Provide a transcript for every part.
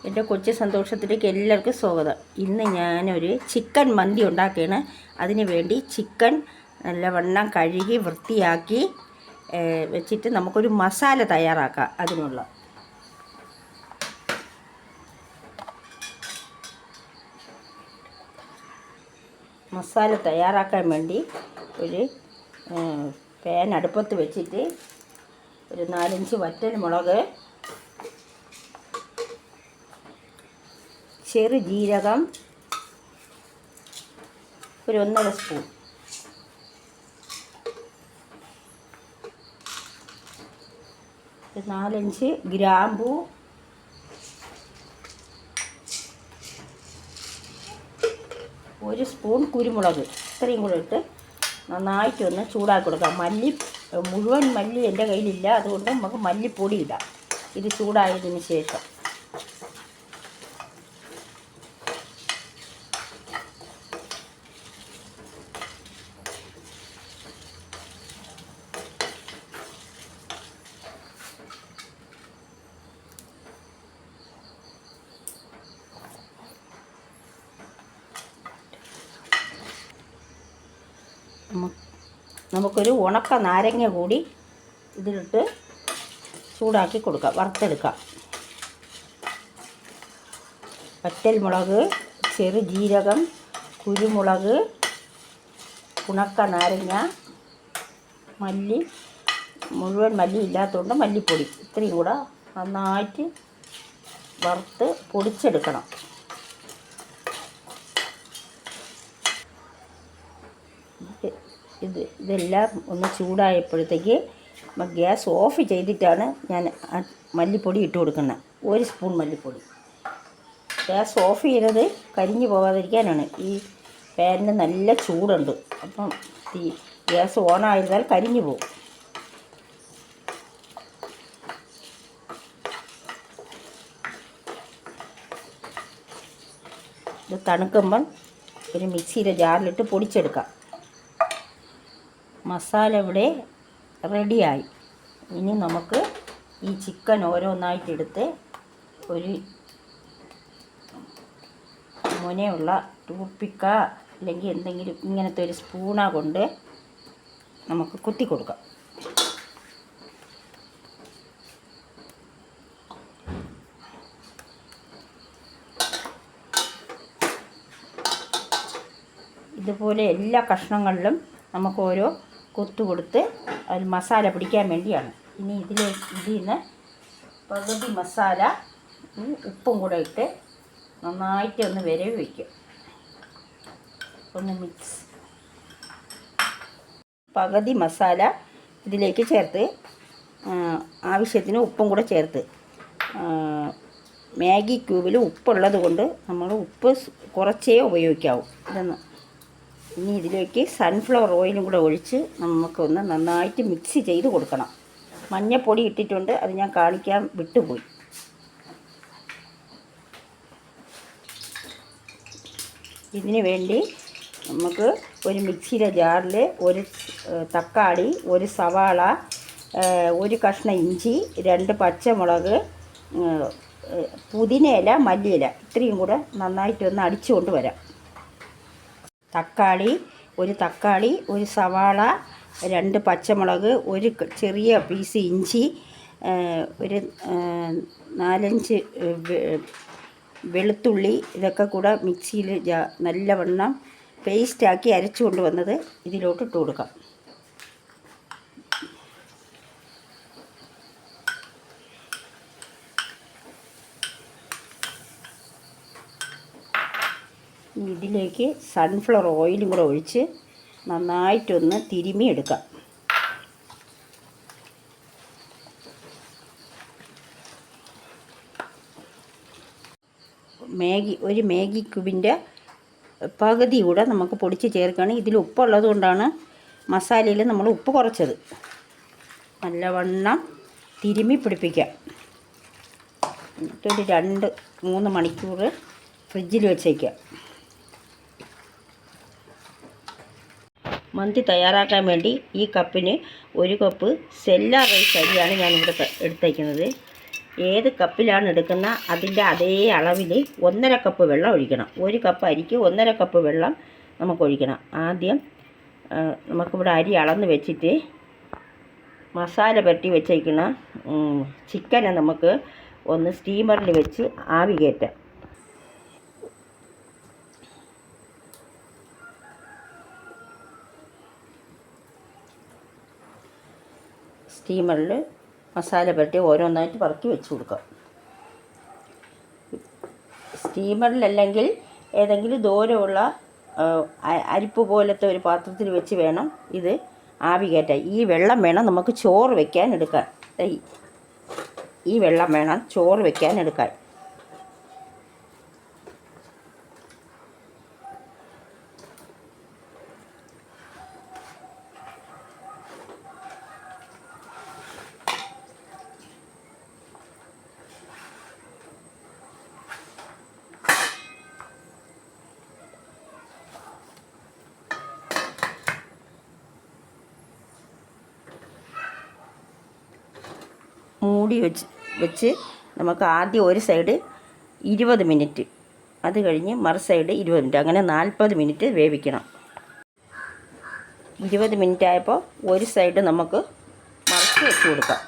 എൻ്റെ കൊച്ചു സന്തോഷത്തിലേക്ക് എല്ലാവർക്കും സ്വാഗതം. ഇന്ന് ഞാനൊരു ചിക്കൻ മന്തി ഉണ്ടാക്കുകയാണ്. അതിന് വേണ്ടി ചിക്കൻ നല്ലവണ്ണം കഴുകി വൃത്തിയാക്കി വെച്ചിട്ട് നമുക്കൊരു മസാല തയ്യാറാക്കാം. അതിനുള്ള മസാല തയ്യാറാക്കാൻ വേണ്ടി ഒരു പാൻ അടുപ്പത്ത് വെച്ചിട്ട് ഒരു 4-5 വറ്റൽ മുളക്, ചെറു ജീരകം ഒരു 1.5 സ്പൂൺ, ഒരു 4-5 ഗ്രാമ്പൂ, ഒരു സ്പൂൺ കുരുമുളക്, ഇത്രയും കൂടെ ഇട്ട് നന്നായിട്ടൊന്ന് ചൂടാക്കി കൊടുക്കാം. മുഴുവൻ മല്ലി എൻ്റെ കയ്യിലില്ല, അതുകൊണ്ട് നമുക്ക് മല്ലിപ്പൊടി ഇടാം. ഇത് ചൂടായതിന് ശേഷം നമുക്കൊരു ഉണക്ക നാരങ്ങ കൂടി ഇതിലിട്ട് ചൂടാക്കി കൊടുക്കാം, വറുത്തെടുക്കാം. വറ്റൽമുളക്, ചെറു ജീരകം, കുരുമുളക്, ഉണക്ക നാരങ്ങ, മല്ലി, മുഴുവൻ മല്ലി ഇല്ലാത്തതുകൊണ്ട് മല്ലിപ്പൊടി, ഇത്രയും കൂടെ നന്നായിട്ട് വറുത്ത് പൊടിച്ചെടുക്കണം. ഇതെല്ലാം ഒന്ന് ചൂടായപ്പോഴത്തേക്ക് ഗ്യാസ് ഓഫ് ചെയ്തിട്ടാണ് ഞാൻ മല്ലിപ്പൊടി ഇട്ട് കൊടുക്കുന്നത്. 1 സ്പൂൺ മല്ലിപ്പൊടി. ഗ്യാസ് ഓഫ് ചെയ്തത് കരിഞ്ഞു പോകാതിരിക്കാനാണ്. ഈ പാനിന് നല്ല ചൂടുണ്ട്, അപ്പം ഗ്യാസ് ഓണായിരുന്നാൽ കരിഞ്ഞു പോകും. ഇത് തണുക്കുമ്പം ഒരു മിക്സിയുടെ ജാറിലിട്ട് പൊടിച്ചെടുക്കാം. മസാല ഇവിടെ റെഡിയായി. ഇനി നമുക്ക് ഈ ചിക്കൻ ഓരോന്നായിട്ടെടുത്ത് ഒരു മുനയുള്ള ടൂത്ത്പിക്ക അല്ലെങ്കിൽ എന്തെങ്കിലും ഇങ്ങനത്തെ ഒരു സ്പൂണ കൊണ്ട് നമുക്ക് കുത്തി കൊടുക്കാം. ഇതുപോലെ എല്ലാ കഷ്ണങ്ങളിലും നമുക്ക് ഓരോ കൊത്തു കൊടുത്ത് അതിൽ മസാല പിടിക്കാൻ വേണ്ടിയാണ്. ഇനി ഇതിൽ നിന്ന് പകുതി മസാല ഉപ്പും കൂടെ ഇട്ട് നന്നായിട്ട് ഒന്ന് വിരവി വയ്ക്കും. ഒന്ന് മിക്സ്. പകുതി മസാല ഇതിലേക്ക് ചേർത്ത് ആവശ്യത്തിന് ഉപ്പും കൂടെ ചേർത്ത്, മാഗി ക്യൂബിൽ ഉപ്പുള്ളത് കൊണ്ട് നമ്മൾ ഉപ്പ് കുറച്ചേ ഉപയോഗിക്കാവൂ. ഇനി ഇതിലേക്ക് സൺഫ്ലവർ ഓയിലും കൂടെ ഒഴിച്ച് നമുക്കൊന്ന് നന്നായിട്ട് മിക്സ് ചെയ്ത് കൊടുക്കണം. മഞ്ഞൾപ്പൊടി ഇട്ടിട്ടുണ്ട്, അത് ഞാൻ കാണിക്കാൻ വിട്ടുപോയി. ഇതിന് വേണ്ടി നമുക്ക് ഒരു മിക്സിയുടെ ജാറിൽ ഒരു തക്കാളി, ഒരു സവാള, ഒരു കഷ്ണം ഇഞ്ചി, 2 പച്ചമുളക്, പുതിനയില, മല്ലിയില, ഇത്രയും കൂടെ നന്നായിട്ടൊന്ന് അടിച്ചു കൊണ്ടുവരാം. ഒരു തക്കാളി, ഒരു സവാള, 2 പച്ചമുളക്, ഒരു ചെറിയ പീസ് ഇഞ്ചി, ഒരു 4-5 വെളുത്തുള്ളി, ഇതൊക്കെ കൂടെ മിക്സിയിൽ നല്ലവണ്ണം പേസ്റ്റാക്കി അരച്ചു കൊണ്ടുവന്നത് ഇതിലോട്ട് ഇട്ട് കൊടുക്കാം. ഇതിലേക്ക് സൺഫ്ലവർ ഓയിലും കൂടെ ഒഴിച്ച് നന്നായിട്ടൊന്ന് തിരുമ്മി എടുക്കാം. ഒരു മാഗി ക്യൂബിൻ്റെ പകുതി കൂടെ നമുക്ക് പൊടിച്ച് ചേർക്കുകയാണ്. ഇതിൽ ഉപ്പുള്ളത് കൊണ്ടാണ് മസാലയിൽ നമ്മൾ ഉപ്പ് കുറച്ചത്. നല്ലവണ്ണം തിരുമ്മി പിടിപ്പിക്കാം. എന്നിട്ടൊരു 2-3 മണിക്കൂർ ഫ്രിഡ്ജിൽ വെച്ചേക്കാം. മന്തി തയ്യാറാക്കാൻ വേണ്ടി ഈ കപ്പിന് 1 കപ്പ് സെല്ല റൈസ് അരിയാണ് ഞാനിവിടെ എടുത്തേക്കുന്നത്. ഏത് കപ്പിലാണ് എടുക്കുന്ന അതിൻ്റെ അതേ അളവിൽ 1.5 കപ്പ് വെള്ളം ഒഴിക്കണം. 1 കപ്പ് അരിക്ക് 1.5 കപ്പ് വെള്ളം നമുക്ക് ഒഴിക്കണം. ആദ്യം നമുക്കിവിടെ അരി അളന്ന് വെച്ചിട്ട് മസാല പുരട്ടി വെച്ചേക്കുന്ന ചിക്കനെ നമുക്ക് ഒന്ന് സ്റ്റീമറിൽ വെച്ച് ആവി കയറ്റാം. സ്റ്റീമറിൽ മസാല പുരട്ടി ഓരോന്നായിട്ട് പറക്കി വെച്ച് കൊടുക്കാം. സ്റ്റീമറിലല്ലെങ്കിൽ ഏതെങ്കിലും ദൂരമുള്ള അരിപ്പ് പോലത്തെ ഒരു പാത്രത്തിൽ വെച്ച് വേണം ഇത് ആവി കയറ്റാൻ. ഈ വെള്ളം വേണം നമുക്ക് ചോറ് വെക്കാൻ എടുക്കാൻ. ഈ വെള്ളം വേണം ചോറ് വെക്കാൻ എടുക്കാൻ. മൂടി വെച്ച് നമുക്ക് ആദ്യം ഒരു സൈഡ് 20 മിനിറ്റ്, അത് കഴിഞ്ഞ് മറു സൈഡ് 20 മിനിറ്റ്, അങ്ങനെ 40 മിനിറ്റ് വേവിക്കണം. 20 മിനിറ്റ് ആയപ്പോൾ ഒരു സൈഡ് നമുക്ക് മറിച്ച് വെച്ച് കൊടുക്കാം.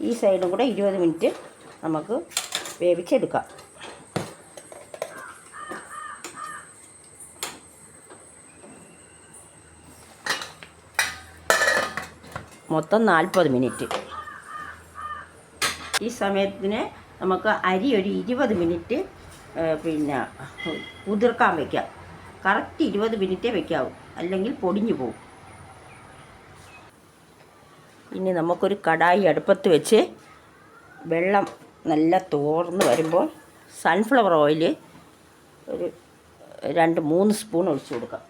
ഈ സൈഡും കൂടെ 20 മിനിറ്റ് നമുക്ക് വേവിച്ചെടുക്കാം. മൊത്തം 40 മിനിറ്റ്. ഈ സമയത്തിന് നമുക്ക് അരി ഒരു 20 മിനിറ്റ് കുതിർക്കാൻ വയ്ക്കാം. കറക്റ്റ് 20 മിനിറ്റേ വയ്ക്കാവൂ, അല്ലെങ്കിൽ പൊടിഞ്ഞു പോകും. ഇനി നമുക്കൊരു കടായി അടുപ്പത്ത് വെച്ച് വെള്ളം നല്ല തോർന്ന് വരുമ്പോൾ സൺഫ്ലവർ ഓയിൽ ഒരു 2-3 സ്പൂൺ ഒഴിച്ച് കൊടുക്കാം.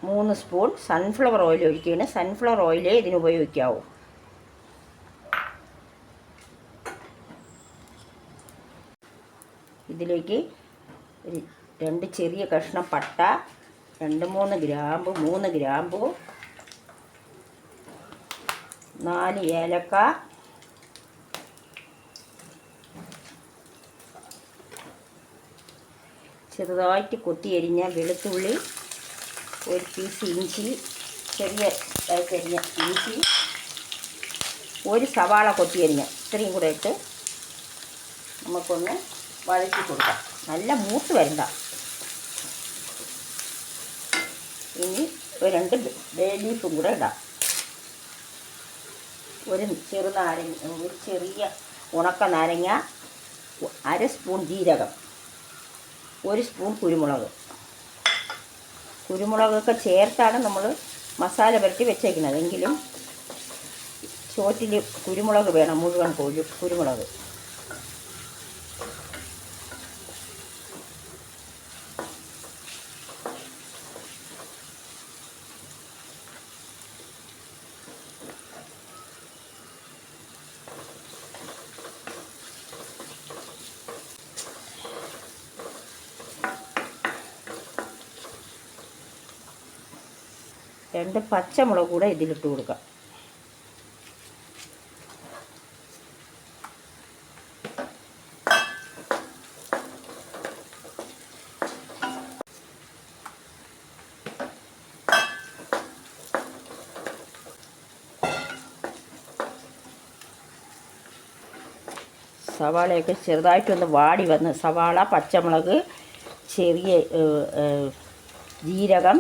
മൂന്ന് സ്പൂൺ സൺഫ്ലവർ ഓയിൽ ഒഴിക്കുകയാണ്. സൺഫ്ലവർ ഓയിലേ ഇതിന് ഉപയോഗിക്കാവൂ. ഇതിലേക്ക് 2 ചെറിയ കഷ്ണം പട്ട, 2-3 ഗ്രാമ്പു, 3 ഗ്രാമ്പു, 4 ഏലക്ക, ചെറുതായിട്ട് കൊത്തിയരിഞ്ഞ വെളുത്തുള്ളി, 1 പീസ് ഇഞ്ചി, ചെറിയതായിട്ട് അരിഞ്ഞ ഇഞ്ചി, 1 സവാള കൊത്തിയരിഞ്ഞ, ഇത്രയും കൂടെ ഇട്ട് നമുക്കൊന്ന് വഴറ്റി കൊടുക്കാം. നല്ല മൂത്ത് വരണ്ട. ഇനി 2 ബേ ലീഫും കൂടെ ഇടാം. ഒരു ചെറിയ ഉണക്ക നാരങ്ങ, 1/2 സ്പൂൺ ജീരകം, 1 സ്പൂൺ കുരുമുളകൊക്കെ ചേർത്താണ് നമ്മൾ മസാല പുരട്ടി വെച്ചേക്കുന്നത്. എങ്കിലും ചോറ്റിൽ കുരുമുളക് വേണം, മുഴുവൻ കുരുമുളക്. രണ്ട് പച്ചമുളക് കൂടെ ഇതിലിട്ട് കൊടുക്കാം. സവാളയൊക്കെ ചെറുതായിട്ടൊന്ന് വാടി വന്ന്, സവാള, പച്ചമുളക്, ചെറിയ ജീരകം,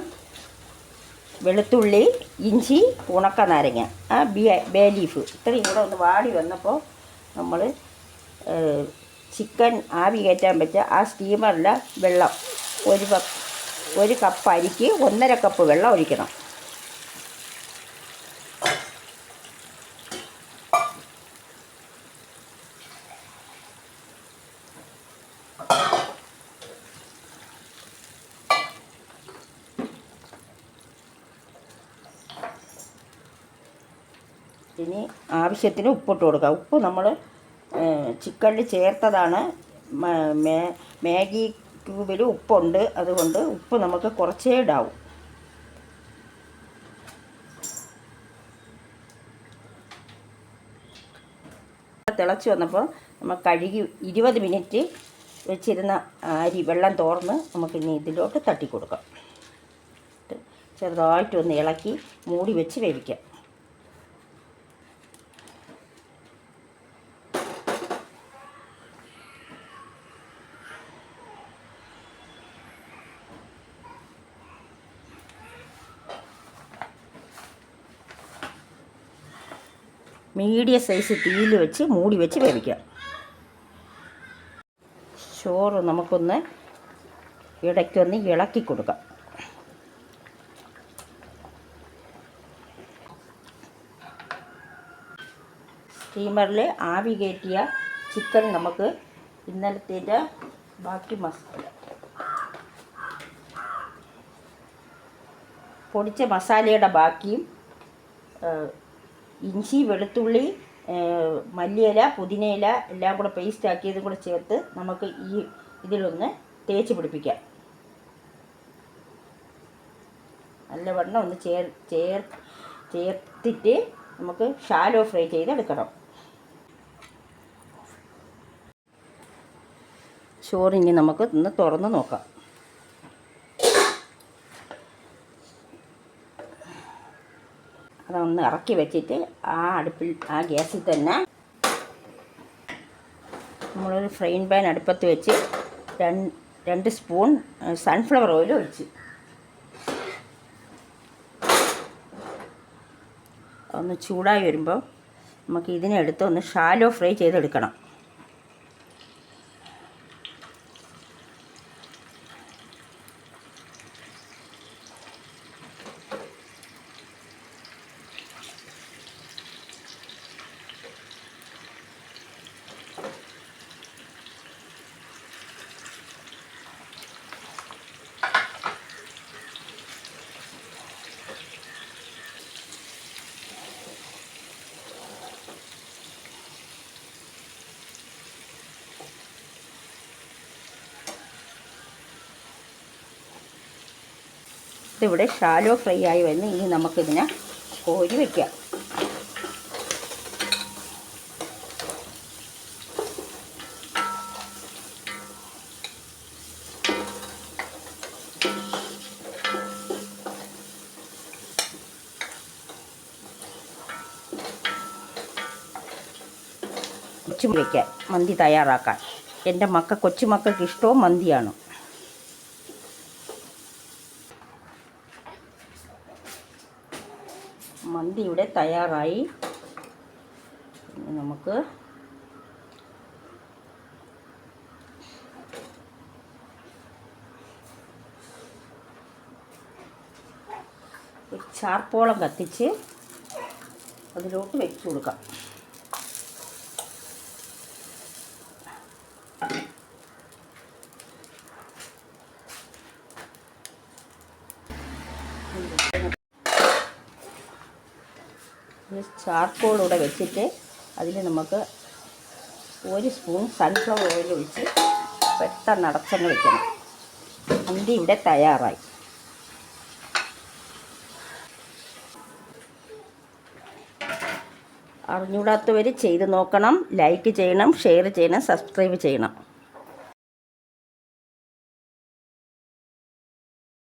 വെളുത്തുള്ളി, ഇഞ്ചി, ഉണക്ക നാരങ്ങ, ബേ ലീഫ്, ഇത്രയും കൂടെ ഒന്ന് വാടി വന്നപ്പോൾ നമ്മൾ ചിക്കൻ ആവി കയറ്റാൻ വെച്ച ആ സ്റ്റീമറിലെ വെള്ളം 1 കപ്പ് അരിക്ക് 1.5 കപ്പ് വെള്ളം ഒഴിക്കണം. ഇനി ആവശ്യത്തിന് ഉപ്പിട്ട് കൊടുക്കുക. ഉപ്പ് നമ്മൾ ചിക്കനിൽ ചേർത്തതാണ്. മാഗി ക്യൂബിൽ ഉപ്പുണ്ട്, അതുകൊണ്ട് ഉപ്പ് നമുക്ക് കുറച്ചേ ഇടാവൂ. തിളച്ച് വന്നപ്പോൾ നമ്മൾ കഴുകി 20 മിനിറ്റ് വെച്ചിരുന്ന അരി വെള്ളം തോർന്ന് നമുക്കിനി ഇതിലോട്ട് തട്ടി കൊടുക്കാം. ചെറുതായിട്ടൊന്ന് ഇളക്കി മൂടി വെച്ച് വേവിക്കാം. മീഡിയം സൈസ് തീയിൽ വെച്ച് മൂടി വെച്ച് വേവിക്കാം. ചോറ് നമുക്കൊന്ന് ഇടയ്ക്കൊന്ന് ഇളക്കി കൊടുക്കാം. സ്റ്റീമറിൽ ആവി കയറ്റിയ ചിക്കൻ നമുക്ക് ഇന്നലത്തേൻ്റെ ബാക്കി മസാല പൊടിച്ച മസാലയുടെ ബാക്കിയും ഇഞ്ചി, വെളുത്തുള്ളി, മല്ലിയില, പുതിനയില എല്ലാം കൂടെ പേസ്റ്റ് ആക്കിയതും കൂടെ ചേർത്ത് നമുക്ക് ഇതിലൊന്ന് തേച്ച് പിടിപ്പിക്കാം. നല്ലവണ്ണം ഒന്ന് ചേർത്തിട്ട് നമുക്ക് ഷാലോ ഫ്രൈ ചെയ്തെടുക്കണം. ചോറിനി നമുക്ക് ഒന്ന് തുറന്ന് നോക്കാം. അതൊന്ന് ഇറക്കി വെച്ചിട്ട് ആ ഗ്യാസിൽ തന്നെ നമ്മളൊരു ഫ്രൈങ് പാൻ അടുപ്പത്ത് വെച്ച് 2 സ്പൂൺ സൺഫ്ലവർ ഓയിൽ ഒഴിച്ച് ഒന്ന് ചൂടായി വരുമ്പോൾ നമുക്ക് ഇതിനെടുത്ത് ഒന്ന് ഷാലോ ഫ്രൈ ചെയ്തെടുക്കണം. ഇതിവിടെ ഷാലോ ഫ്രൈ ആയി വന്ന് ഇനി നമുക്കിതിനെ കോരി വയ്ക്കാം. വയ്ക്കാം മന്തി തയ്യാറാക്കാൻ. എൻ്റെ കൊച്ചുമക്കൾക്ക് ഇഷ്ടവും മന്തിയാണ്. മന്തി ഇവിടെ തയ്യാറായി. നമുക്ക് ഒരു ചാർപ്പോളം കത്തിച്ച് അതിലോട്ട് വെച്ച് കൊടുക്കാം. ചാർക്കോളൂടെ വെച്ചിട്ട് അതിൽ നമുക്ക് 1 സ്പൂൺ സൺഫ്ലവർ ഓയിൽ ഒഴിച്ച് പെട്ടെന്ന് അടച്ചങ്ങ് വെക്കണം. മന്തി ഇവിടെ തയ്യാറായി. അറിഞ്ഞൂടാത്തവർ ചെയ്ത് നോക്കണം. ലൈക്ക് ചെയ്യണം, ഷെയർ ചെയ്യണം, സബ്സ്ക്രൈബ് ചെയ്യണം.